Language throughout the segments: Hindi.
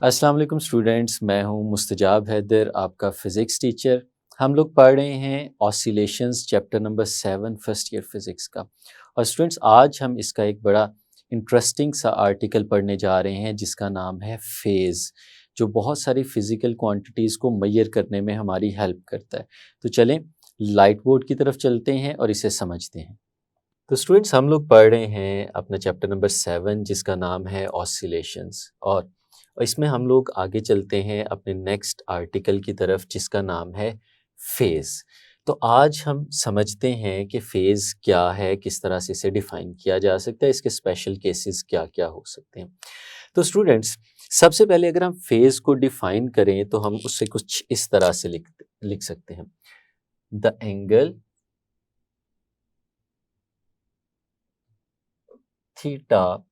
अस्सलाम वालेकुम स्टूडेंट्स, मैं हूं मुस्तजाब हैदर, आपका फ़िज़िक्स टीचर। हम लोग पढ़ रहे हैं oscillations chapter number 7 first year physics का। और स्टूडेंट्स आज हम इसका एक बड़ा इंटरेस्टिंग सा आर्टिकल पढ़ने जा रहे हैं जिसका नाम है फ़ेज़, जो बहुत सारी फ़िज़िकल क्वांटिटीज़ को मेज़र करने में हमारी हेल्प करता है। तो चलें लाइट बोर्ड की तरफ चलते हैं और इसे समझते हैं। तो स्टूडेंट्स हम लोग पढ़ रहे हैं अपना चैप्टर नंबर 7 जिसका नाम है ऑसिलेशंस। और इसमें हम लोग आगे चलते हैं अपने नेक्स्ट आर्टिकल की तरफ जिसका नाम है फेज़। तो आज हम समझते हैं कि फ़ेज़ क्या है, किस तरह से इसे डिफ़ाइन किया जा सकता है, इसके स्पेशल केसेस क्या-क्या हो सकते हैं। तो स्टूडेंट्स सबसे पहले अगर हम फ़ेज़ को डिफ़ाइन करें तो हम उससे कुछ इस तरह से लिख सकते हैं। The angle theta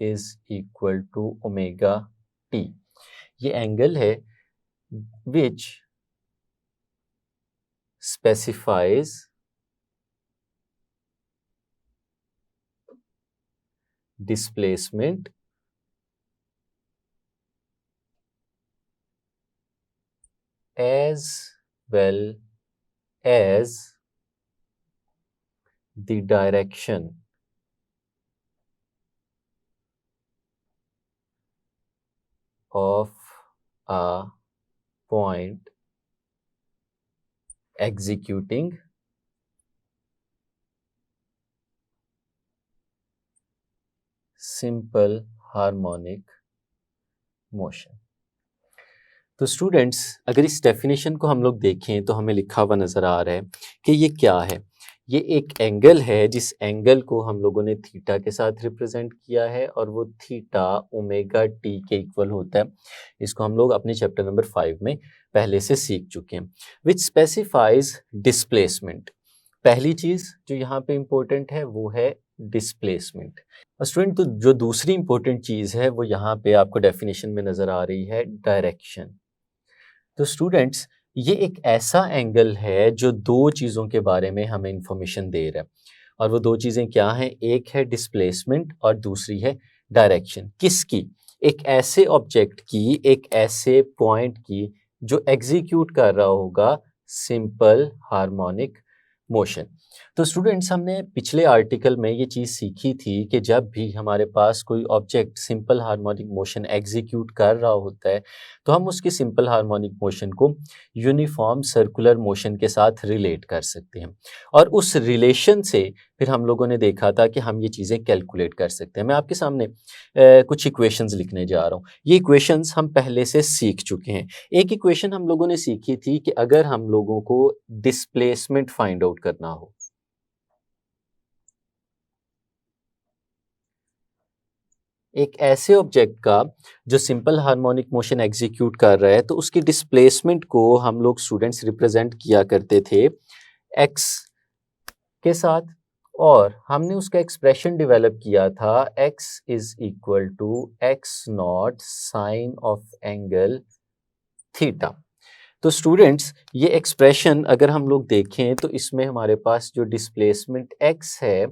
is equal to omega t. ये एंगल है which specifies displacement as well as the direction of a point executing simple harmonic motion। तो स्टूडेंट्स अगर इस डेफिनेशन को हम लोग देखें तो हमें लिखा हुआ नज़र आ रहा है कि ये क्या है। ये एक एंगल है जिस एंगल को हम लोगों ने थीटा के साथ रिप्रेजेंट किया है और वो थीटा ओमेगा टी के इक्वल होता है। इसको हम लोग अपने चैप्टर नंबर 5 में पहले से सीख चुके हैं। विच स्पेसिफाइज डिस्प्लेसमेंट। पहली चीज़ जो यहाँ पे इम्पोर्टेंट है वो है डिस्प्लेसमेंट। और स्टूडेंट तो जो दूसरी इम्पोर्टेंट चीज़ है वो यहाँ पे आपको डेफिनेशन में नज़र आ रही है, डायरेक्शन। तो स्टूडेंट्स ये एक ऐसा एंगल है जो दो चीज़ों के बारे में हमें इंफॉर्मेशन दे रहा है और वो दो चीज़ें क्या हैं, एक है डिस्प्लेसमेंट और दूसरी है डायरेक्शन। किसकी? एक ऐसे ऑब्जेक्ट की, एक ऐसे पॉइंट की जो एग्जीक्यूट कर रहा होगा सिंपल हार्मोनिक मोशन। तो स्टूडेंट्स हमने पिछले आर्टिकल में ये चीज़ सीखी थी कि जब भी हमारे पास कोई object simple harmonic motion execute कर रहा होता है तो हम उसकी सिंपल हार्मोनिक मोशन को यूनिफॉर्म सर्कुलर मोशन के साथ रिलेट कर सकते हैं और उस रिलेशन से फिर हम लोगों ने देखा था कि हम ये चीज़ें कैलकुलेट कर सकते हैं। मैं आपके सामने कुछ इक्वेशंस लिखने जा रहा हूँ। ये इक्वेशंस हम पहले से सीख चुके हैं। एक इक्वेशन हम लोगों ने सीखी थी कि अगर हम लोगों को डिस्प्लेसमेंट फाइंड आउट करना हो, एक ऐसे ऑब्जेक्ट का जो सिंपल हार्मोनिक मोशन एग्जीक्यूट कर रहा है तो उसकी डिस्प्लेसमेंट को हम लोग स्टूडेंट्स रिप्रेजेंट किया करते थे एक्स के साथ और हमने उसका एक्सप्रेशन डेवलप किया था x is equal to x nought sine of angle theta. तो स्टूडेंट्स ये एक्सप्रेशन अगर हम लोग देखें तो इसमें हमारे पास जो डिस्प्लेसमेंट x है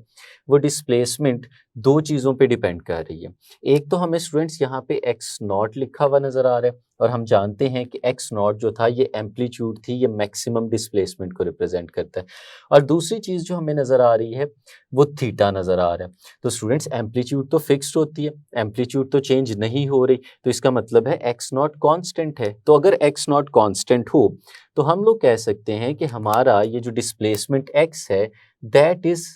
वो डिस्प्लेसमेंट दो चीज़ों पे डिपेंड कर रही है। एक तो हमें स्टूडेंट्स यहाँ पे x नॉट लिखा हुआ नज़र आ रहा है और हम जानते हैं कि x नॉट जो था ये एम्पलीट्यूड थी, ये मैक्सिमम डिस्प्लेसमेंट को रिप्रेजेंट करता है। और दूसरी चीज़ जो हमें नज़र आ रही है वो थीटा नज़र आ रहा है। तो स्टूडेंट्स एम्पलीट्यूड तो फिक्स्ड होती है, एम्पलीट्यूड तो चेंज नहीं हो रही, तो इसका मतलब है एक्स नॉट कांस्टेंट है। तो अगर एक्स नॉट कांस्टेंट हो तो हम लोग कह सकते हैं कि हमारा ये जो डिस्प्लेसमेंट एक्स है that is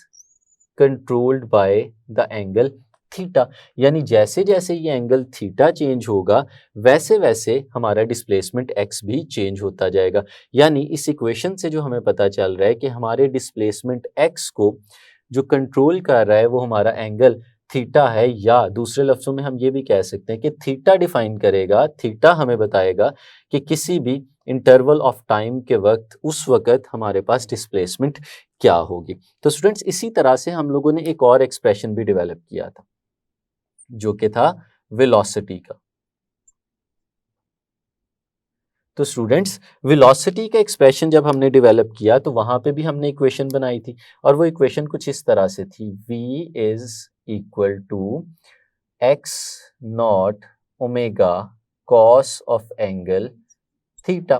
controlled by the angle theta. यानी जैसे जैसे ये एंगल थीटा चेंज होगा वैसे वैसे हमारा डिस्प्लेसमेंट एक्स भी चेंज होता जाएगा। यानी इस इक्वेशन से जो हमें पता चल रहा है कि हमारे डिस्प्लेसमेंट एक्स को जो कंट्रोल कर रहा है वो हमारा एंगल थीटा है, या दूसरे लफ्ज़ों में हम ये भी कह सकते हैं कि थीटा डिफाइन करेगा, थीटा हमें बताएगा कि किसी भी इंटरवल ऑफ टाइम के वक्त उस वक्त हमारे पास डिस्प्लेसमेंट क्या होगी। तो स्टूडेंट्स इसी तरह से हम लोगों ने एक और एक्सप्रेशन भी डेवलप किया था जो कि था वेलोसिटी का। तो स्टूडेंट्स वेलोसिटी का एक्सप्रेशन जब हमने डेवलप किया तो वहां पे भी हमने इक्वेशन बनाई थी और वो इक्वेशन कुछ इस तरह से थी, v is equal to x nought omega cos of angle theta.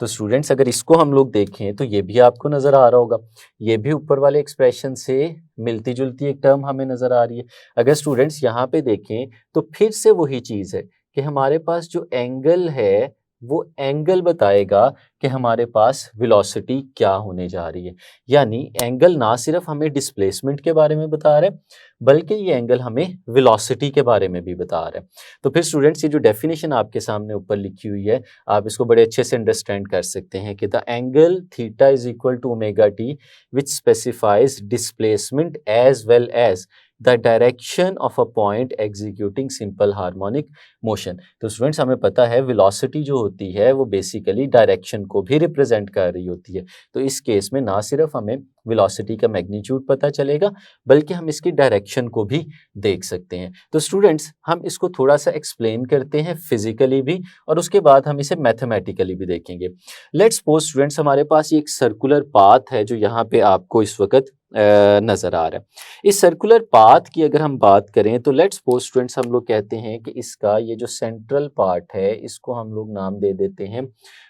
तो स्टूडेंट्स अगर इसको हम लोग देखें तो ये भी आपको नजर आ रहा होगा, ये भी ऊपर वाले एक्सप्रेशन से मिलती जुलती एक टर्म हमें नजर आ रही है। अगर स्टूडेंट्स यहाँ पे देखें तो फिर से वही चीज है कि हमारे पास जो एंगल है वो एंगल बताएगा कि हमारे पास वेलोसिटी क्या होने जा रही है। यानी एंगल ना सिर्फ हमें डिस्प्लेसमेंट के बारे में बता रहा है बल्कि ये एंगल हमें वेलोसिटी के बारे में भी बता रहा है। तो फिर स्टूडेंट्स ये जो डेफिनेशन आपके सामने ऊपर लिखी हुई है आप इसको बड़े अच्छे से अंडरस्टैंड कर सकते हैं कि the angle theta is equal to omega t which specifies displacement as well as the direction of a point executing simple harmonic motion. तो स्टूडेंट्स हमें पता है वेलोसिटी जो होती है वो बेसिकली डायरेक्शन को भी रिप्रेजेंट कर रही होती है। तो इस केस में ना सिर्फ हमें वेलोसिटी का मैग्नीट्यूड पता चलेगा बल्कि हम इसकी डायरेक्शन को भी देख सकते हैं। तो स्टूडेंट्स हम इसको थोड़ा सा एक्सप्लेन करते हैं फिजिकली भी और उसके बाद हम इसे मैथमेटिकली भी देखेंगे। लेट्स सपोज स्टूडेंट्स हमारे पास ये एक सर्कुलर पाथ है जो यहाँ पे आपको इस वक्त नजर आ रहा है। इस सर्कुलर पाथ की अगर हम बात करें तो लेट्स सपोज स्टूडेंट्स हम लोग कहते हैं कि इसका ये जो सेंट्रल पार्ट है इसको हम लोग नाम दे देते हैं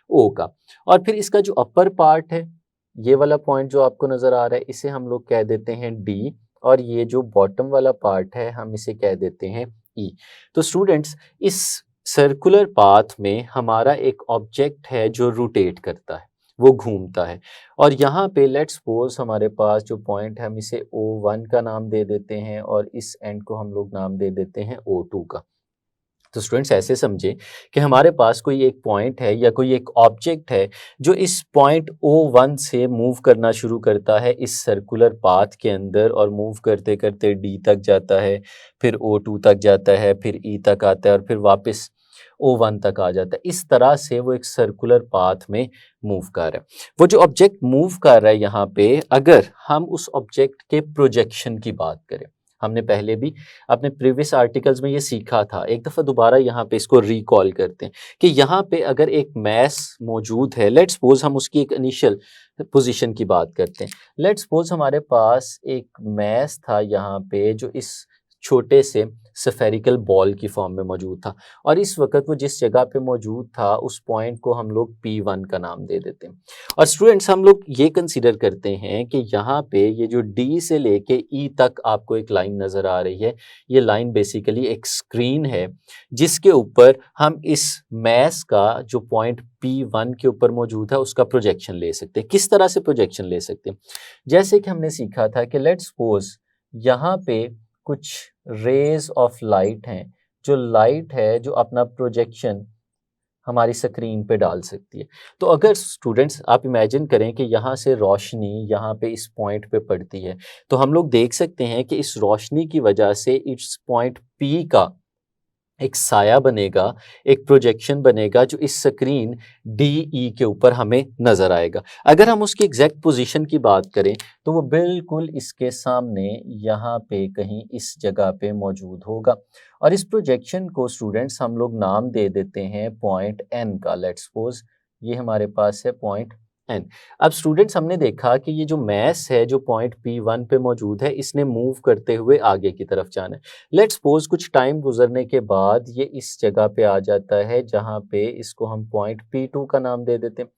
ओ का, और फिर इसका जो अपर पार्ट है ये वाला पॉइंट जो आपको नजर आ रहा है इसे हम लोग कह देते हैं डी, और ये जो बॉटम वाला पार्ट है हम इसे कह देते हैं ई। तो स्टूडेंट्स इस सर्कुलर पाथ में हमारा एक ऑब्जेक्ट है जो रोटेट करता है, वो घूमता है, और यहाँ पे लेट्स सपोज हमारे पास जो पॉइंट है हम इसे O1 का नाम दे देते हैं और इस एंड को हम लोग नाम दे देते हैं O2 का। तो स्टूडेंट्स ऐसे समझे कि हमारे पास कोई एक पॉइंट है या कोई एक ऑब्जेक्ट है जो इस पॉइंट O1 से मूव करना शुरू करता है इस सर्कुलर पाथ के अंदर और मूव करते करते D तक जाता है, फिर O2 तक जाता है, फिर E तक आता है और फिर वापस O1 तक आ जाता है। इस तरह से वो एक सर्कुलर पाथ में मूव कर रहा है। वो जो ऑब्जेक्ट मूव कर रहा है यहाँ पे अगर हम उस ऑब्जेक्ट के प्रोजेक्शन की बात करें, हमने पहले भी अपने प्रीवियस आर्टिकल्स में ये सीखा था, एक दफ़ा दोबारा यहाँ पे इसको रिकॉल करते हैं कि यहाँ पे अगर एक मैस मौजूद है, लेट्स सपोज हम उसकी एक इनिशियल पोजीशन की बात करते हैं। लेट्स सपोज हमारे पास एक मैस था यहाँ पे जो इस छोटे से स्फेरिकल बॉल की फॉर्म में मौजूद था और इस वक्त वो जिस जगह पे मौजूद था उस पॉइंट को हम लोग P1 का नाम दे देते हैं। और स्टूडेंट्स हम लोग ये कंसीडर करते हैं कि यहाँ पे ये जो D से लेके E तक आपको एक लाइन नज़र आ रही है, ये लाइन बेसिकली एक स्क्रीन है जिसके ऊपर हम इस मैस का जो पॉइंट P1 के ऊपर मौजूद है उसका प्रोजेक्शन ले सकते हैं। किस तरह से प्रोजेक्शन ले सकते हैं? जैसे कि हमने सीखा था कि लेट्स सपोज यहाँ पे कुछ रेज ऑफ लाइट हैं, जो लाइट है जो अपना प्रोजेक्शन हमारी स्क्रीन पे डाल सकती है। तो अगर स्टूडेंट्स आप इमेजिन करें कि यहाँ से रोशनी यहाँ पे इस पॉइंट पे पड़ती है तो हम लोग देख सकते हैं कि इस रोशनी की वजह से इस पॉइंट P का एक साया बनेगा, एक प्रोजेक्शन बनेगा जो इस स्क्रीन DE के ऊपर हमें नज़र आएगा। अगर हम उसकी एग्जैक्ट पोजीशन की बात करें तो वो बिल्कुल इसके सामने यहाँ पे कहीं इस जगह पे मौजूद होगा और इस प्रोजेक्शन को स्टूडेंट्स हम लोग नाम दे देते हैं पॉइंट N का। लेट्स सपोज ये हमारे पास है पॉइंट N। अब स्टूडेंट्स हमने देखा कि ये जो मैस है जो पॉइंट P1 पे मौजूद है इसने मूव करते हुए आगे की तरफ जाना है। लेट्स सपोज कुछ टाइम गुजरने के बाद ये इस जगह पे आ जाता है जहाँ पे इसको हम पॉइंट P2 का नाम दे देते हैं।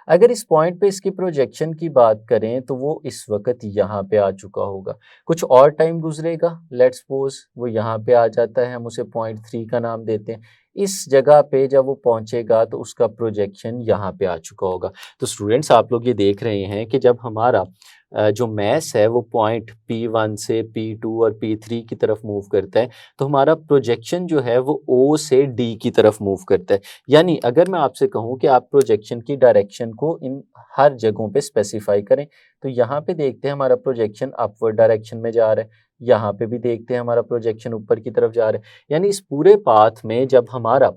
अगर इस पॉइंट पे इसकी प्रोजेक्शन की बात करें तो वो इस वक्त यहाँ पे आ चुका होगा। कुछ और टाइम गुजरेगा, लेट्स सपोज वो यहाँ पे आ जाता है, हम उसे पॉइंट 3 का नाम देते हैं। इस जगह पे जब वो पहुंचेगा तो उसका प्रोजेक्शन यहाँ पे आ चुका होगा। तो स्टूडेंट्स आप लोग ये देख रहे हैं कि जब हमारा जो मैस है वो पॉइंट P1 से P2 और P3 की तरफ मूव करता है तो हमारा प्रोजेक्शन जो है वो O से D की तरफ मूव करता है। यानी अगर मैं आपसे कहूँ कि आप प्रोजेक्शन की डायरेक्शन को इन हर जगहों पे स्पेसिफाई करें तो यहाँ पे देखते हैं हमारा प्रोजेक्शन अपवर्ड डायरेक्शन में जा रहा है, यहाँ पे भी देखते हैं हमारा प्रोजेक्शन ऊपर की तरफ जा रहा है। यानी इस पूरे पाथ में जब हमारा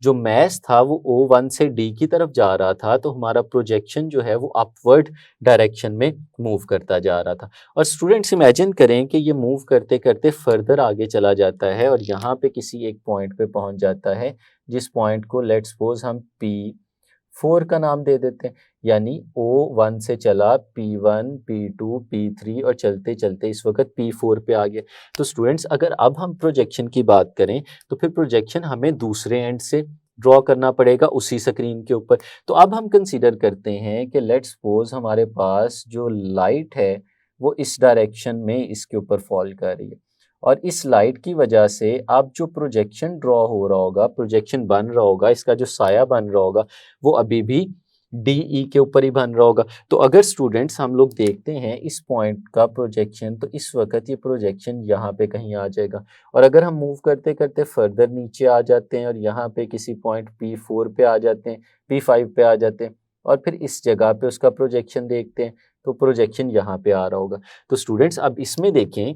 जो मैस था वो O1 से D की तरफ जा रहा था तो हमारा प्रोजेक्शन जो है वो अपवर्ड डायरेक्शन में मूव करता जा रहा था। और स्टूडेंट्स इमेजिन करें कि ये मूव करते करते फर्दर आगे चला जाता है और यहाँ पे किसी एक पॉइंट पे पहुँच जाता है जिस पॉइंट को लेट्स सपोज हम P4 का नाम दे देते हैं। यानी O1 से चला P1, P2, P3 और चलते चलते इस वक्त P4 पे आ गया। तो स्टूडेंट्स अगर अब हम प्रोजेक्शन की बात करें तो फिर प्रोजेक्शन हमें दूसरे एंड से ड्रॉ करना पड़ेगा उसी स्क्रीन के ऊपर। तो अब हम कंसीडर करते हैं कि लेट्स सपोज हमारे पास जो लाइट है वो इस डायरेक्शन में इसके ऊपर फॉल कर रही है, और इस लाइट की वजह से अब जो प्रोजेक्शन ड्रॉ हो रहा होगा, प्रोजेक्शन बन रहा होगा, इसका जो साया बन रहा होगा वो अभी भी डी ई के ऊपर ही बन रहा होगा। तो अगर स्टूडेंट्स हम लोग देखते हैं इस पॉइंट का प्रोजेक्शन, तो इस वक्त ये प्रोजेक्शन यहाँ पे कहीं आ जाएगा, और अगर हम मूव करते करते फर्दर नीचे आ जाते हैं और यहाँ पे किसी पॉइंट P4 पे आ जाते हैं, P5 पे आ जाते हैं, और फिर इस जगह पे उसका प्रोजेक्शन देखते हैं, तो प्रोजेक्शन यहाँ पे आ रहा होगा। तो स्टूडेंट्स अब इसमें देखें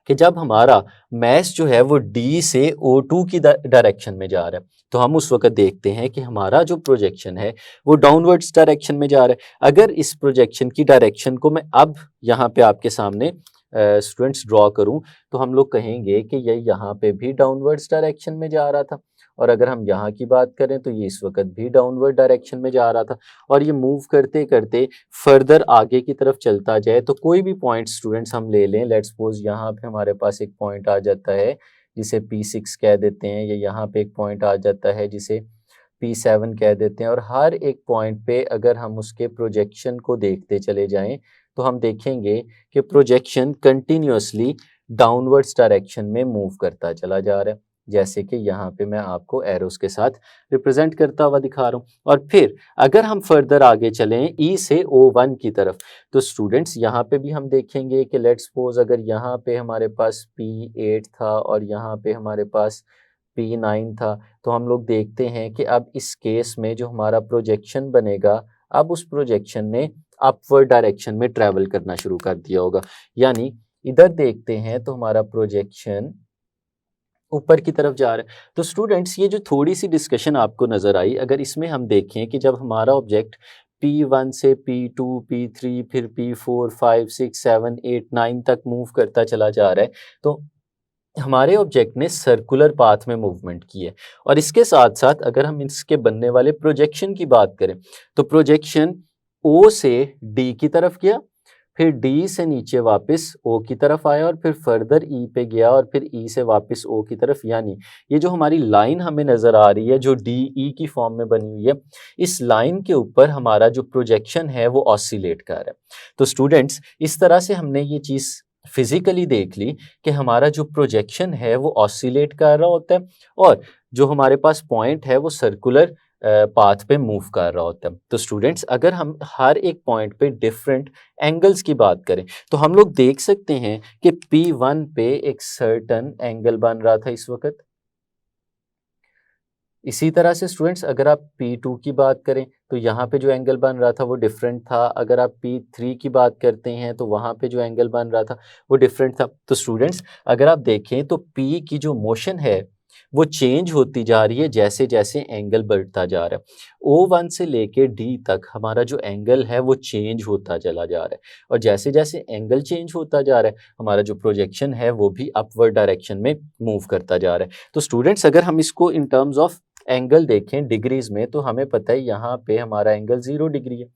कि जब हमारा मैस जो है वो डी से O2 की डायरेक्शन में जा रहा है, तो हम उस वक्त देखते हैं कि हमारा जो प्रोजेक्शन है वो डाउनवर्ड्स डायरेक्शन में जा रहा है। अगर इस प्रोजेक्शन की डायरेक्शन को मैं अब यहाँ पे आपके सामने स्टूडेंट्स ड्रॉ करूँ, तो हम लोग कहेंगे कि ये यहाँ पे भी डाउनवर्ड्स डायरेक्शन में जा रहा था, और अगर हम यहाँ की बात करें तो ये इस वक्त भी डाउनवर्ड डायरेक्शन में जा रहा था, और ये मूव करते करते फर्दर आगे की तरफ चलता जाए। तो कोई भी पॉइंट स्टूडेंट्स हम ले लें, लेट्स सपोज यहाँ पे हमारे पास एक पॉइंट आ जाता है जिसे P6 कह देते हैं, या यहाँ पे एक पॉइंट आ जाता है जिसे P7 कह देते हैं, और हर एक पॉइंट पे अगर हम उसके प्रोजेक्शन को देखते चले जाएं तो हम देखेंगे कि प्रोजेक्शन कंटिन्यूअसली डाउनवर्ड्स डायरेक्शन में मूव करता चला जा रहा है, जैसे कि यहाँ पे मैं आपको एरोस के साथ रिप्रेजेंट करता हुआ दिखा रहा हूँ। और फिर अगर हम फर्दर आगे चलें ई से O1 की तरफ, तो स्टूडेंट्स यहाँ पे भी हम देखेंगे कि लेट्स सपोज अगर यहाँ पे हमारे पास P8 था और यहाँ पे हमारे पास P9 था, तो हम लोग देखते हैं कि अब इस केस में जो हमारा प्रोजेक्शन बनेगा, अब उस प्रोजेक्शन ने अपवर्ड डायरेक्शन में ट्रैवल करना शुरू कर दिया होगा। यानी इधर देखते हैं तो हमारा प्रोजेक्शन ऊपर की तरफ जा रहा है। तो स्टूडेंट्स ये जो थोड़ी सी डिस्कशन आपको नज़र आई, अगर इसमें हम देखें कि जब हमारा ऑब्जेक्ट P1 से P2, P3, फिर P4, 5, 6, 7, 8, 9 तक मूव करता चला जा रहा है, तो हमारे ऑब्जेक्ट ने सर्कुलर पाथ में मूवमेंट की है। और इसके साथ साथ अगर हम इसके बनने वाले प्रोजेक्शन की बात करें, तो प्रोजेक्शन O से D की तरफ गया, फिर D से नीचे वापस O की तरफ आया, और फिर फर्दर E पे गया, और फिर E से वापस O की तरफ। यानी ये जो हमारी लाइन हमें नज़र आ रही है जो DE की फॉर्म में बनी हुई है, इस लाइन के ऊपर हमारा जो प्रोजेक्शन है वो ऑसिलेट कर रहा है। तो स्टूडेंट्स इस तरह से हमने ये चीज़ फिजिकली देख ली कि हमारा जो प्रोजेक्शन है वो ऑसिलेट कर रहा होता है, और जो हमारे पास पॉइंट है वो सर्कुलर पाथ पे मूव कर रहा होता है। तो स्टूडेंट्स अगर हम हर एक पॉइंट पे डिफरेंट एंगल्स की बात करें, तो हम लोग देख सकते हैं कि P1 पे एक सर्टन एंगल बन रहा था इस वक्त। इसी तरह से स्टूडेंट्स अगर आप P2 की बात करें तो यहाँ पे जो एंगल बन रहा था वो डिफरेंट था। अगर आप P3 की बात करते हैं तो वहाँ पे जो एंगल बन रहा था वो डिफरेंट था। तो स्टूडेंट्स अगर आप देखें तो P की जो मोशन है वो चेंज होती जा रही है जैसे जैसे एंगल बढ़ता जा रहा है। O1 से लेके D तक हमारा जो एंगल है वो चेंज होता चला जा रहा है, और जैसे जैसे एंगल चेंज होता जा रहा है हमारा जो प्रोजेक्शन है वो भी अपवर्ड डायरेक्शन में मूव करता जा रहा है। तो स्टूडेंट्स अगर हम इसको इन टर्म्स ऑफ एंगल देखें डिग्रीज में, तो हमें पता है यहाँ पे हमारा एंगल 0 डिग्री है,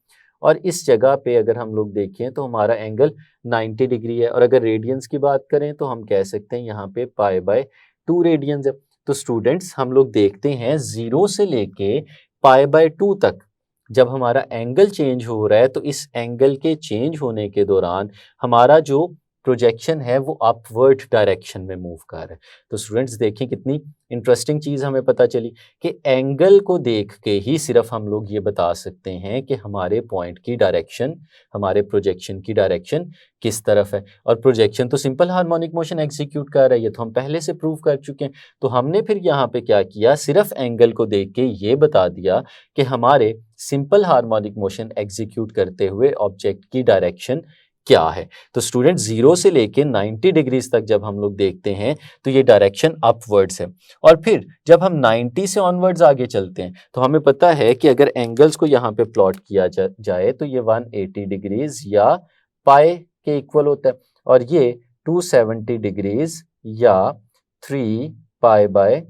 और इस जगह पे अगर हम लोग देखें तो हमारा एंगल 90 डिग्री है, और अगर रेडियंस की बात करें तो हम कह सकते हैं यहाँ पे π/2 रेडियंस है। तो स्टूडेंट्स हम लोग देखते हैं 0 से लेके π/2 तक जब हमारा एंगल चेंज हो रहा है, तो इस एंगल के चेंज होने के दौरान हमारा जो प्रोजेक्शन है वो अपवर्ड डायरेक्शन में मूव कर रहा है। तो स्टूडेंट्स देखें कितनी इंटरेस्टिंग चीज़ हमें पता चली कि एंगल को देख के ही सिर्फ हम लोग ये बता सकते हैं कि हमारे पॉइंट की डायरेक्शन, हमारे प्रोजेक्शन की डायरेक्शन किस तरफ है। और प्रोजेक्शन तो सिंपल हार्मोनिक मोशन एग्जीक्यूट कर रही है, तो हम पहले से प्रूव कर चुके हैं। तो हमने फिर यहाँ पे क्या किया, सिर्फ एंगल को देख के ये बता दिया कि हमारे सिंपल हार्मोनिक मोशन एग्जीक्यूट करते हुए ऑब्जेक्ट की डायरेक्शन क्या है। तो स्टूडेंट 0 से लेके 90 डिग्रीज तक जब हम लोग देखते हैं तो ये डायरेक्शन अपवर्ड्स है, और फिर जब हम 90 से ऑनवर्ड्स आगे चलते हैं तो हमें पता है कि अगर एंगल्स को यहाँ पे प्लॉट किया जाए तो ये 180 डिग्रीज या पाई के इक्वल होता है, और ये 270 डिग्रीज या 3π/2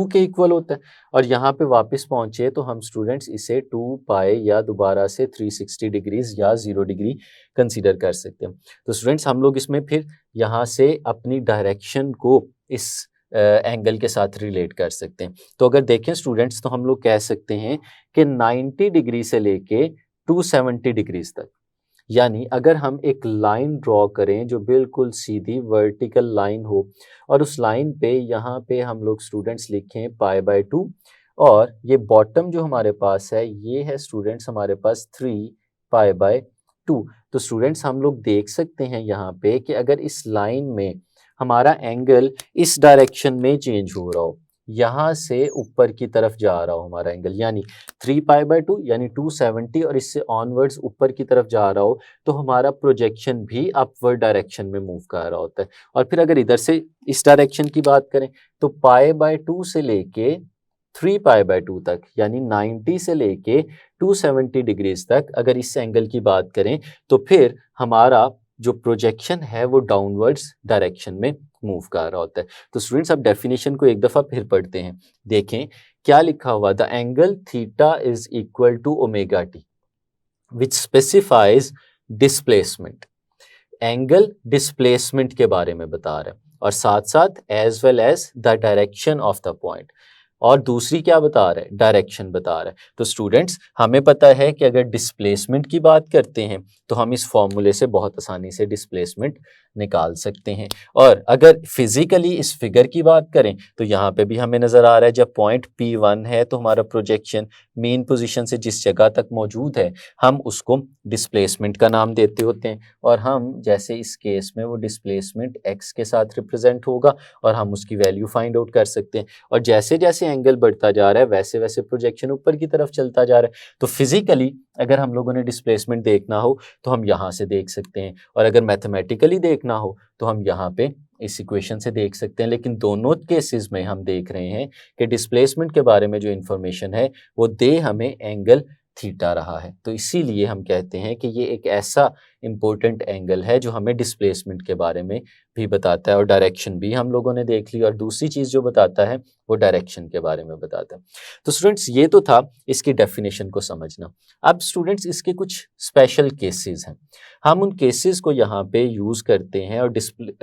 के इक्वल होता है। और यहाँ पे वापस पहुंचे तो हम स्टूडेंट्स इसे 2π या दोबारा से 360 डिग्रीज या 0 डिग्री कंसीडर कर सकते हैं। तो स्टूडेंट्स हम लोग इसमें फिर यहाँ से अपनी डायरेक्शन को इस एंगल के साथ रिलेट कर सकते हैं। तो अगर देखें स्टूडेंट्स, तो हम लोग कह सकते हैं कि 90 डिग्री से लेके 270 डिग्रीज तक, यानी अगर हम एक लाइन ड्रॉ करें जो बिल्कुल सीधी वर्टिकल लाइन हो, और उस लाइन पे यहाँ पे हम लोग स्टूडेंट्स लिखें π/2, और ये बॉटम जो हमारे पास है ये है स्टूडेंट्स हमारे पास 3π/2। तो स्टूडेंट्स हम लोग देख सकते हैं यहाँ पे कि अगर इस लाइन में हमारा एंगल इस डायरेक्शन में चेंज हो रहा हो, यहाँ से ऊपर की तरफ जा रहा हो हमारा एंगल, यानी 3π/2 यानी 270, और इससे ऑनवर्ड्स ऊपर की तरफ जा रहा हो, तो हमारा प्रोजेक्शन भी अपवर्ड डायरेक्शन में मूव कर रहा होता है। और फिर अगर इधर से इस डायरेक्शन की बात करें तो π/2 से लेके 3π/2 तक, यानी 90 से लेके 270 डिग्रीज तक अगर इस एंगल की बात करें, तो फिर हमारा जो प्रोजेक्शन है वो डाउनवर्ड्स डायरेक्शन में मूव कर रहा होता है। तो स्टूडेंट्स अब डेफिनेशन को एक दफ़ा फिर पढ़ते हैं। देखें क्या लिखा हुआ, the angle theta is equal to omega t which specifies displacement. Angle displacement के बारे में बता रहा है, और साथ साथ as well as the direction of the point, और दूसरी क्या बता रहा है, डायरेक्शन बता रहा है। तो स्टूडेंट्स हमें पता है कि अगर डिस्प्लेसमेंट की बात करते हैं तो हम इस फॉर्मूले से बहुत आसानी से डिस्प्लेसमेंट निकाल सकते हैं। और अगर फिजिकली इस फिगर की बात करें तो यहाँ पे भी हमें नज़र आ रहा है, जब पॉइंट P1 है तो हमारा प्रोजेक्शन मेन पोजीशन से जिस जगह तक मौजूद है हम उसको डिस्प्लेसमेंट का नाम देते होते हैं, और हम जैसे इस केस में वो डिस्प्लेसमेंट x के साथ रिप्रेजेंट होगा और हम उसकी वैल्यू फाइंड आउट कर सकते हैं। और जैसे जैसे एंगल बढ़ता जा रहा है वैसे वैसे प्रोजेक्शन ऊपर की तरफ चलता जा रहा है। तो फिजिकली अगर हम लोगों ने डिस्प्लेसमेंट देखना हो तो हम यहाँ से देख सकते हैं, और अगर मैथमेटिकली देखना हो तो हम यहाँ पे इस इक्वेशन से देख सकते हैं। लेकिन दोनों केसेस में हम देख रहे हैं कि डिस्प्लेसमेंट के बारे में जो इन्फॉर्मेशन है वो दे हमें एंगल थीटा रहा है। तो इसीलिए हम कहते हैं कि ये एक ऐसा इम्पोर्टेंट एंगल है जो हमें डिस्प्लेसमेंट के बारे में भी बताता है, और डायरेक्शन भी हम लोगों ने देख ली, और दूसरी चीज़ जो बताता है वो डायरेक्शन के बारे में बताता है। तो स्टूडेंट्स ये तो था इसकी डेफिनेशन को समझना। अब स्टूडेंट्स इसके कुछ स्पेशल केसेस हैं, हम उन केसेस को यहाँ पे यूज़ करते हैं और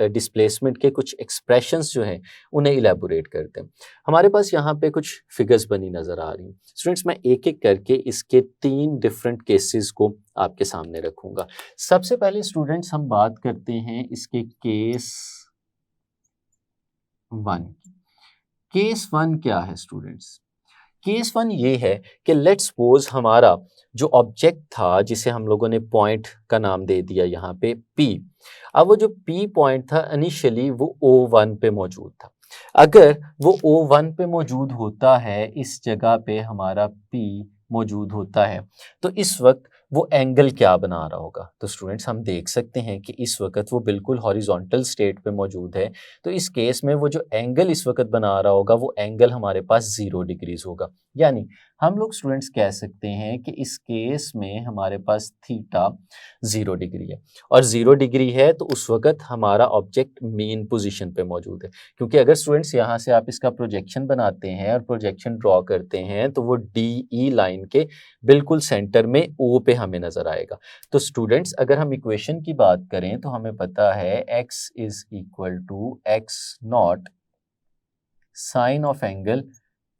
डिस्प्लेसमेंट के कुछ एक्सप्रेशंस जो हैं उन्हें इलेबोरेट करते हैं। हमारे पास यहाँ पे कुछ फिगर्स बनी नज़र आ रही हैं। स्टूडेंट्स मैं एक एक करके इसके 3 डिफरेंट केसेस को आपके सामने रखूंगा। सबसे पहले स्टूडेंट्स हम बात करते हैं इसके केस 1 की। केस 1 क्या है स्टूडेंट्स? केस 1 ये है कि लेट्स सपोज हमारा जो ऑब्जेक्ट था जिसे हम लोगों ने पॉइंट का नाम दे दिया यहाँ पे P, अब वो जो P पॉइंट था इनिशियली वो O1 पे मौजूद था। अगर वो O1 पे मौजूद होता है, इस जगह पे हमारा P मौजूद होता है, तो इस वक्त वो एंगल क्या बना रहा होगा? तो स्टूडेंट्स हम देख सकते हैं कि इस वक्त वो बिल्कुल हॉरिजॉन्टल स्टेट पे मौजूद है। तो इस केस में वो जो एंगल इस वक्त बना रहा होगा वो एंगल हमारे पास 0 डिग्रीज होगा। यानी हम लोग स्टूडेंट्स कह सकते हैं कि इस केस में हमारे पास थीटा 0 डिग्री है, और 0 डिग्री है तो उस वक्त हमारा ऑब्जेक्ट मेन पोजीशन पे मौजूद है। क्योंकि अगर स्टूडेंट्स यहाँ से आप इसका प्रोजेक्शन बनाते हैं और प्रोजेक्शन ड्रॉ करते हैं तो वो DE लाइन के बिल्कुल सेंटर में O पे हमें नजर आएगा। तो स्टूडेंट्स अगर हम इक्वेशन की बात करें तो हमें पता है x is equal to x0 sine of angle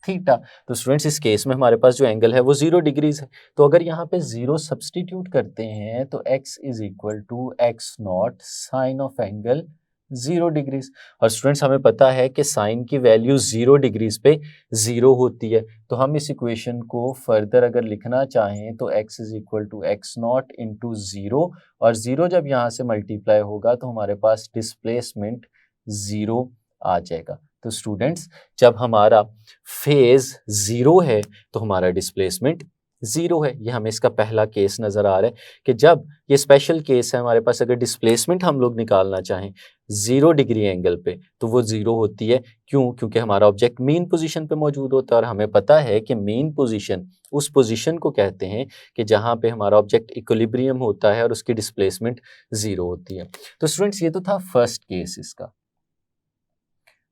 theta. तो स्टूडेंट्स इस केस में हमारे पास जो एंगल है वो 0 डिग्रीज है, तो अगर यहाँ पे 0 सब्सटीट्यूट करते हैं तो x is equal to x0 sine of angle 0 degrees. और स्टूडेंट्स हमें पता है कि साइन की वैल्यू 0 डिग्रीज पे 0 होती है। तो हम इस इक्वेशन को फर्दर अगर लिखना चाहें तो x is equal to x0 into 0, और 0 जब यहाँ से मल्टीप्लाई होगा तो हमारे पास डिस्प्लेसमेंट 0 आ जाएगा। तो स्टूडेंट्स जब हमारा फेज 0 है तो हमारा डिस्प्लेसमेंट 0 है। ये हमें इसका पहला केस नजर आ रहा है कि जब ये स्पेशल केस है हमारे पास, अगर डिस्प्लेसमेंट हम लोग निकालना चाहें 0 डिग्री एंगल पे तो वो 0 होती है। क्यों? क्योंकि हमारा ऑब्जेक्ट मेन पोजीशन पे मौजूद होता है, और हमें पता है कि मेन पोजीशन उस पोजीशन को कहते हैं कि जहां पे हमारा ऑब्जेक्ट इक्विलिब्रियम होता है और उसकी डिस्प्लेसमेंट 0 होती है। तो स्टूडेंट्स ये तो था फर्स्ट केस इसका।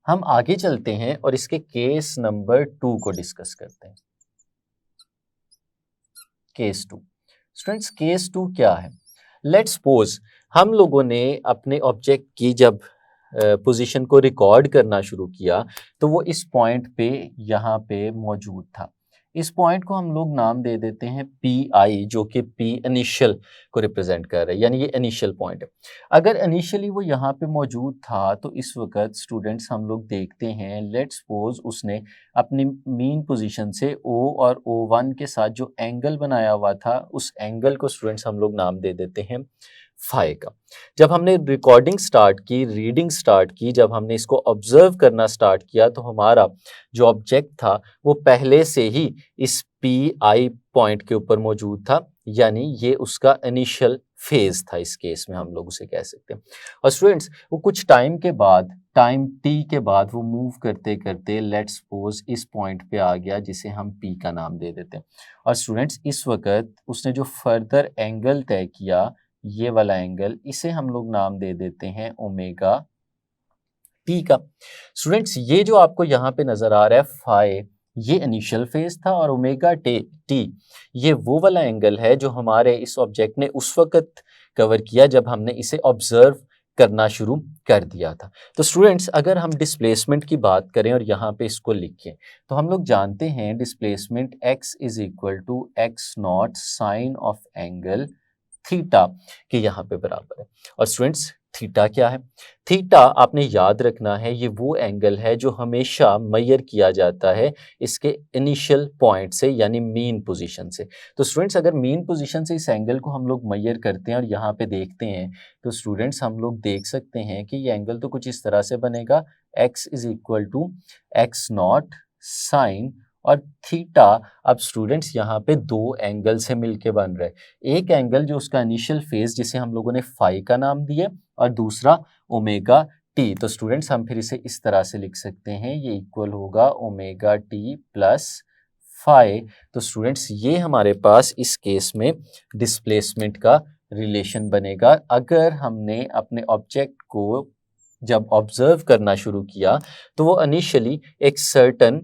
हम आगे चलते हैं और इसके केस नंबर 2 को डिस्कस करते हैं। केस 2 स्टूडेंट्स, केस 2 क्या है? लेट्स सपोज हम लोगों ने अपने ऑब्जेक्ट की जब पोजीशन को रिकॉर्ड करना शुरू किया तो वो इस पॉइंट पे यहाँ पे मौजूद था। इस पॉइंट को हम लोग नाम दे देते हैं पी आई, जो कि पी इनिशियल को रिप्रेजेंट कर रहा है, यानी ये इनिशियल पॉइंट है। अगर इनिशियली वो यहाँ पे मौजूद था तो इस वक्त स्टूडेंट्स हम लोग देखते हैं, लेट्स सपोज उसने अपनी मीन पोजीशन से ओ और ओ वन के साथ जो एंगल बनाया हुआ था, उस एंगल को स्टूडेंट्स हम लोग नाम दे देते हैं फाई का। जब हमने रिकॉर्डिंग स्टार्ट की, रीडिंग स्टार्ट की, जब हमने इसको ऑब्जर्व करना स्टार्ट किया तो हमारा जो ऑब्जेक्ट था वो पहले से ही इस पी आई पॉइंट के ऊपर मौजूद था, यानी ये उसका इनिशियल फेज था, इस केस में हम लोग उसे कह सकते हैं। और स्टूडेंट्स वो कुछ टाइम के बाद, टाइम टी के बाद वो मूव करते करते लेट्स सपोज इस पॉइंट पे आ गया जिसे हम पी का नाम दे देते हैं। और स्टूडेंट्स इस वक्त उसने जो फर्दर एंगल तय किया, ये वाला एंगल, इसे हम लोग नाम दे देते हैं ओमेगा टी का। स्टूडेंट्स ये जो आपको यहाँ पे नजर आ रहा है फाई, ये इनिशियल फेज था, और ओमेगा टी ये वो वाला एंगल है जो हमारे इस ऑब्जेक्ट ने उस वक्त कवर किया जब हमने इसे ऑब्जर्व करना शुरू कर दिया था। तो स्टूडेंट्स अगर हम डिस्प्लेसमेंट की बात करें और यहाँ पे इसको लिखें तो हम लोग जानते हैं displacement x is equal to x nought sine of angle theta के यहाँ पे बराबर है। और स्टूडेंट्स थीटा क्या है? थीटा आपने याद रखना है, ये वो एंगल है जो हमेशा मेजर किया जाता है इसके इनिशियल पॉइंट से, यानी मीन पोजीशन से। तो स्टूडेंट्स अगर मीन पोजीशन से इस एंगल को हम लोग मेजर करते हैं और यहाँ पे देखते हैं तो स्टूडेंट्स हम लोग देख सकते हैं कि ये एंगल तो कुछ इस तरह से बनेगा, x is equal to x nought sine, और थीटा अब स्टूडेंट्स यहाँ पे दो एंगल से मिलके बन रहा है। एक एंगल जो उसका इनिशियल फेज जिसे हम लोगों ने फाई का नाम दिया, और दूसरा ओमेगा टी। तो स्टूडेंट्स हम फिर इसे इस तरह से लिख सकते हैं, ये इक्वल होगा ओमेगा टी प्लस फाई। तो स्टूडेंट्स ये हमारे पास इस केस में डिस्प्लेसमेंट का रिलेशन बनेगा। अगर हमने अपने ऑब्जेक्ट को जब ऑब्जर्व करना शुरू किया तो वो इनिशियली एक सर्टन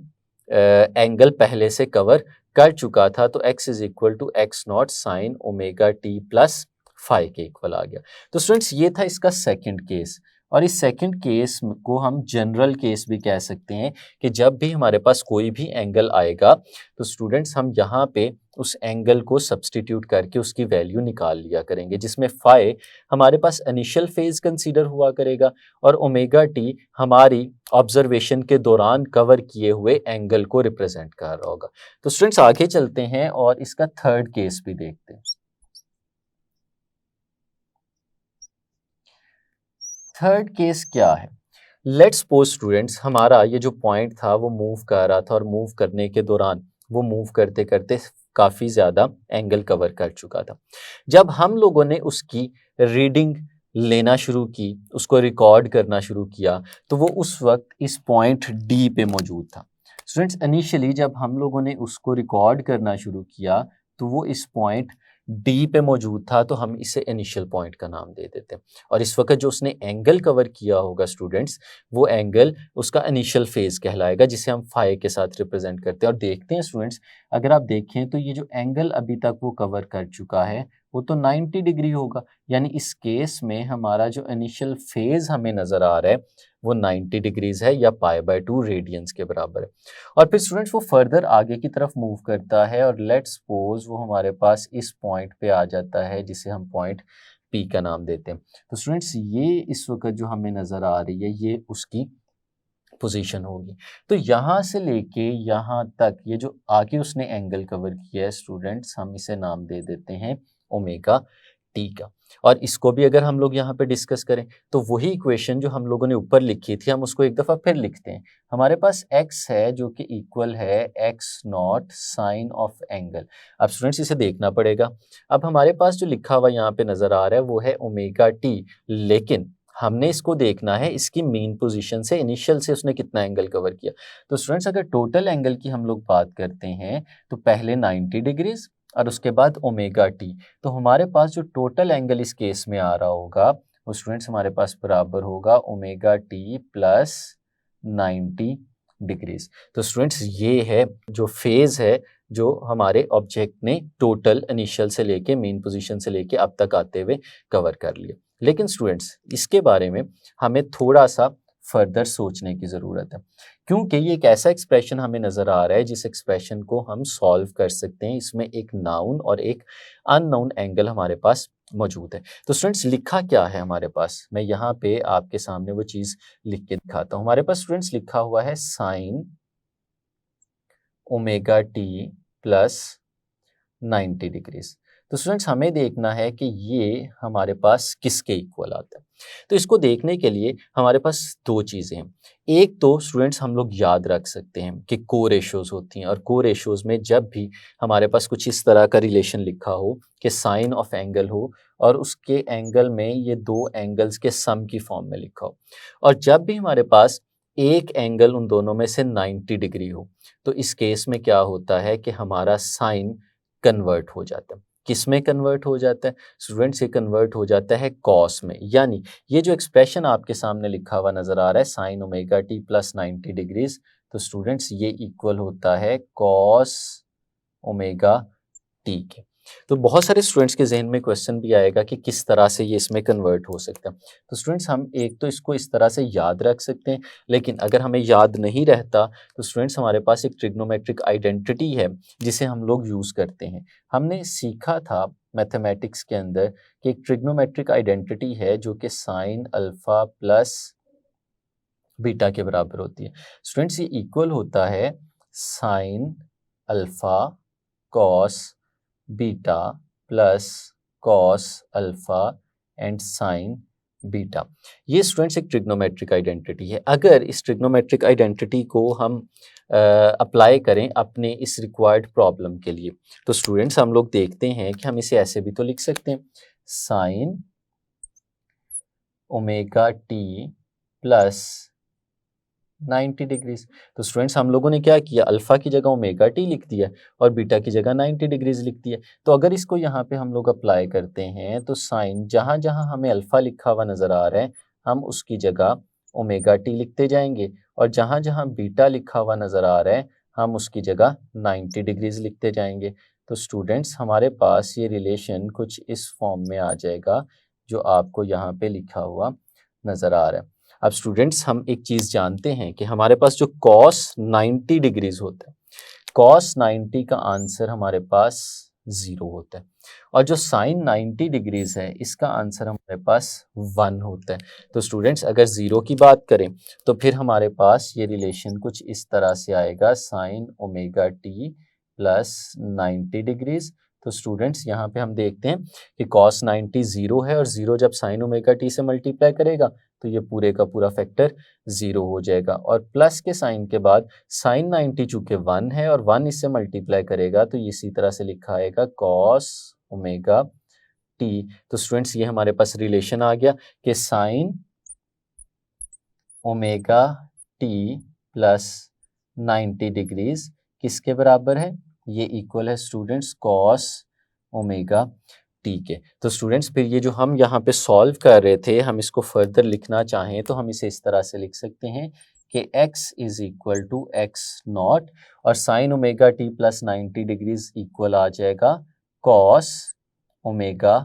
एंगल पहले से कवर कर चुका था, तो x is equal to x nought sine omega t plus phi के इक्वल आ गया। तो स्टूडेंट्स ये था इसका सेकंड केस, और इस सेकंड केस को हम जनरल केस भी कह सकते हैं कि जब भी हमारे पास कोई भी एंगल आएगा तो स्टूडेंट्स हम यहाँ पे उस एंगल को सब्सटीट्यूट करके उसकी वैल्यू निकाल लिया करेंगे, जिसमें फाई हमारे पास इनिशियल फेज कंसीडर हुआ करेगा और ओमेगा टी हमारी ऑब्जर्वेशन के दौरान कवर किए हुए एंगल को रिप्रेजेंट कर रहा होगा। तो स्टूडेंट्स आगे चलते हैं और इसका थर्ड केस भी देखते हैं। थर्ड केस क्या है? लेट्स सपोज स्टूडेंट्स हमारा ये जो पॉइंट था वो मूव कर रहा था, और मूव करने के दौरान वो मूव करते करते काफ़ी ज़्यादा एंगल कवर कर चुका था। जब हम लोगों ने उसकी रीडिंग लेना शुरू की, उसको रिकॉर्ड करना शुरू किया, तो वो उस वक्त इस पॉइंट डी पे मौजूद था। स्टूडेंट्स इनिशियली जब हम लोगों ने उसको रिकॉर्ड करना शुरू किया तो वो इस पॉइंट डी पे मौजूद था, तो हम इसे इनिशियल पॉइंट का नाम दे देते हैं। और इस वक्त जो उसने एंगल कवर किया होगा स्टूडेंट्स, वो एंगल उसका इनिशियल फेज कहलाएगा, जिसे हम फाई के साथ रिप्रेजेंट करते हैं। और देखते हैं स्टूडेंट्स, अगर आप देखें तो ये जो एंगल अभी तक वो कवर कर चुका है वो तो 90 डिग्री होगा, यानी इस केस में हमारा जो इनिशियल फेज हमें नज़र आ रहा है वो 90 डिग्रीज है, या π/2 रेडियंस के बराबर है। और फिर स्टूडेंट्स वो फर्दर आगे की तरफ मूव करता है, और लेट्स सपोज वो हमारे पास इस पॉइंट पे आ जाता है जिसे हम पॉइंट पी का नाम देते हैं। तो स्टूडेंट्स ये इस वक्त जो हमें नज़र आ रही है ये उसकी पोजीशन होगी। तो यहाँ से लेके यहाँ तक ये जो आगे उसने एंगल कवर किया है स्टूडेंट्स, हम इसे नाम दे देते हैं ओमेगा टी का। और इसको भी अगर हम लोग यहाँ पे डिस्कस करें तो वही इक्वेशन जो हम लोगों ने ऊपर लिखी थी हम उसको एक दफ़ा फिर लिखते हैं। हमारे पास x है जो कि इक्वल है x nought sine of angle. अब स्टूडेंट्स इसे देखना पड़ेगा। अब हमारे पास जो लिखा हुआ यहाँ पे नज़र आ रहा है वो है ओमेगा टी, लेकिन हमने इसको देखना है इसकी मीन पोजीशन से, इनिशियल से उसने कितना एंगल कवर किया। तो स्टूडेंट्स अगर टोटल एंगल की हम लोग बात करते हैं तो पहले 90 डिग्रीज और उसके बाद ओमेगा टी, तो हमारे पास जो टोटल एंगल इस केस में आ रहा होगा वो स्टूडेंट्स हमारे पास बराबर होगा ओमेगा टी प्लस 90 डिग्रीज। तो स्टूडेंट्स ये है जो फेज है जो हमारे ऑब्जेक्ट ने टोटल इनिशियल से लेके मेन पोजीशन से लेके अब तक आते हुए कवर कर लिया। लेकिन स्टूडेंट्स इसके बारे में हमें थोड़ा सा फर्दर सोचने की ज़रूरत है, क्योंकि ये एक ऐसा एक्सप्रेशन हमें नज़र आ रहा है जिस एक्सप्रेशन को हम सॉल्व कर सकते हैं। इसमें एक नाउन और एक अननाउन एंगल हमारे पास मौजूद है। तो स्टूडेंट्स लिखा क्या है हमारे पास, मैं यहाँ पे आपके सामने वो चीज़ लिख के दिखाता हूँ। हमारे पास स्टूडेंट्स लिखा हुआ है sign omega t plus 90 degrees. तो स्टूडेंट्स हमें देखना है कि ये हमारे पास किसके इक्वल आता है। तो इसको देखने के लिए हमारे पास दो चीज़ें हैं। एक तो स्टूडेंट्स हम लोग याद रख सकते हैं कि को रेशोज़ होती हैं, और को रेशोज़ में जब भी हमारे पास कुछ इस तरह का रिलेशन लिखा हो कि साइन ऑफ एंगल हो और उसके एंगल में ये दो एंगल्स के सम की फॉर्म में लिखा हो, और जब भी हमारे पास एक एंगल उन दोनों में से 90 डिग्री हो, तो इस केस में क्या होता है कि हमारा साइन कन्वर्ट हो जाता है। किस में कन्वर्ट हो जाता है स्टूडेंट्स? ये कन्वर्ट हो जाता है कॉस में। यानी ये जो एक्सप्रेशन आपके सामने लिखा हुआ नजर आ रहा है sign omega t plus 90 degrees, तो स्टूडेंट्स ये इक्वल होता है कॉस ओमेगा टी के। तो बहुत सारे स्टूडेंट्स के जहन में क्वेश्चन भी आएगा कि किस तरह से ये इसमें कन्वर्ट हो सकता है। तो स्टूडेंट्स हम एक तो इसको इस तरह से याद रख सकते हैं, लेकिन अगर हमें याद नहीं रहता तो स्टूडेंट्स हमारे पास एक ट्रिग्नोमेट्रिक आइडेंटिटी है जिसे हम लोग यूज़ करते हैं। हमने सीखा था मैथमेटिक्स के अंदर कि एक ट्रिग्नोमेट्रिक आइडेंटिटी है जो कि साइन अल्फा प्लस बीटा के बराबर होती है। स्टूडेंट्स ये इक्वल होता है sine alpha cos beta plus cos alpha and sign beta. ये स्टूडेंट्स एक ट्रिग्नोमेट्रिक आइडेंटिटी है। अगर इस ट्रिग्नोमेट्रिक आइडेंटिटी को हम अप्लाई करें अपने इस रिक्वायर्ड प्रॉब्लम के लिए, तो स्टूडेंट्स हम लोग देखते हैं कि हम इसे ऐसे भी तो लिख सकते हैं sign omega t plus 90 degrees. तो स्टूडेंट्स हम लोगों ने क्या किया, अल्फा की जगह ओमेगा टी लिख दिया और बीटा की जगह 90 डिग्रीज लिख दिया। तो अगर इसको यहाँ पे हम लोग अप्लाई करते हैं तो साइन जहाँ जहाँ हमें अल्फा लिखा हुआ नजर आ रहा है हम उसकी जगह ओमेगा टी लिखते जाएंगे, और जहाँ जहाँ बीटा लिखा हुआ नजर आ रहा है हम उसकी जगह 90 डिग्रीज लिखते जाएंगे। तो स्टूडेंट्स हमारे पास ये रिलेशन कुछ इस फॉर्म में आ जाएगा जो आपको यहाँ पे लिखा हुआ नजर आ रहा है। अब स्टूडेंट्स हम एक चीज़ जानते हैं कि हमारे पास जो cos 90 डिग्रीज होता है, cos 90 का आंसर हमारे पास 0 होता है, और जो sin 90 डिग्रीज है इसका आंसर हमारे पास 1 होता है। तो स्टूडेंट्स अगर 0 की बात करें तो फिर हमारे पास ये रिलेशन कुछ इस तरह से आएगा sign omega t plus 90 degrees. तो स्टूडेंट्स यहाँ पे हम देखते हैं कि cos 90 0 है, और 0 जब साइन ओमेगा टी से मल्टीप्लाई करेगा तो ये पूरे का पूरा फैक्टर 0 हो जाएगा, और प्लस के साइन के बाद साइन 90 चूंकि 1 है और 1 इससे मल्टीप्लाई करेगा तो इसी तरह से लिखा आएगा cos ओमेगा टी। तो स्टूडेंट्स ये हमारे पास रिलेशन आ गया कि sign omega t plus 90 degrees किसके बराबर है, ये इक्वल है स्टूडेंट्स cos ओमेगा टी के। तो स्टूडेंट्स फिर ये जो हम यहाँ पे सॉल्व कर रहे थे, हम इसको फर्दर लिखना चाहें तो हम इसे इस तरह से लिख सकते हैं कि x is equal to x not, और sine omega t plus 90 degrees equal आ जाएगा cos ओमेगा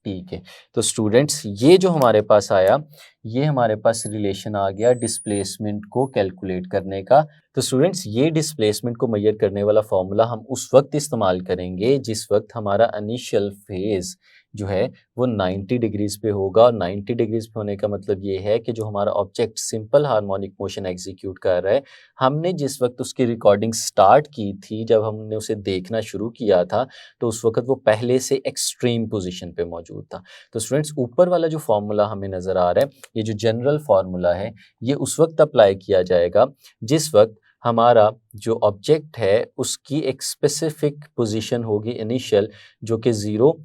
टी के। तो स्टूडेंट्स ये जो हमारे पास आया, ये हमारे पास रिलेशन आ गया डिस्प्लेसमेंट को कैलकुलेट करने का। तो स्टूडेंट्स ये डिस्प्लेसमेंट को मेजर करने वाला फॉर्मूला हम उस वक्त इस्तेमाल करेंगे जिस वक्त हमारा इनिशियल फेज जो है वो 90 डिग्रीज पे होगा, और 90 डिग्रीज पे होने का मतलब ये है कि जो हमारा object simple harmonic motion execute कर रहा है, हमने जिस वक्त उसकी रिकॉर्डिंग स्टार्ट की थी, जब हमने उसे देखना शुरू किया था तो उस वक्त वो पहले से एक्सट्रीम पोजीशन पे मौजूद था। तो स्टूडेंट्स ऊपर वाला जो फॉर्मूला हमें नज़र आ रहा है, ये जो जनरल फार्मूला है, ये उस वक्त अप्लाई किया जाएगा जिस वक्त हमारा जो ऑब्जेक्ट है उसकी एक स्पेसिफिक पोजीशन होगी इनिशियल, जो कि 0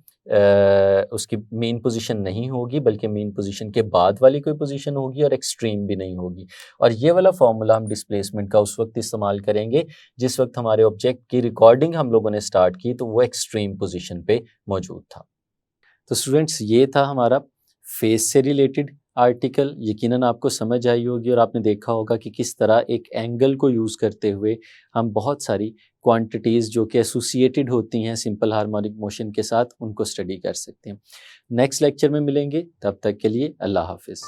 उसकी मेन पोजीशन नहीं होगी बल्कि मेन पोजीशन के बाद वाली कोई पोजीशन होगी, और एक्सट्रीम भी नहीं होगी। और ये वाला फॉर्मूला हम डिस्प्लेसमेंट का उस वक्त इस्तेमाल करेंगे जिस वक्त हमारे ऑब्जेक्ट की रिकॉर्डिंग हम लोगों ने स्टार्ट की तो वो एक्सट्रीम पोजीशन पे मौजूद था। तो स्टूडेंट्स ये था हमारा फेज से रिलेटेड आर्टिकल यकीनन आपको समझ आई होगी और आपने देखा होगा कि किस तरह एक एंगल को यूज़ करते हुए हम बहुत सारी क्वांटिटीज़ जो कि एसोसिएटेड होती हैं सिंपल हार्मोनिक मोशन के साथ उनको स्टडी कर सकते हैं। नेक्स्ट लेक्चर में मिलेंगे, तब तक के लिए अल्लाह हाफिज़।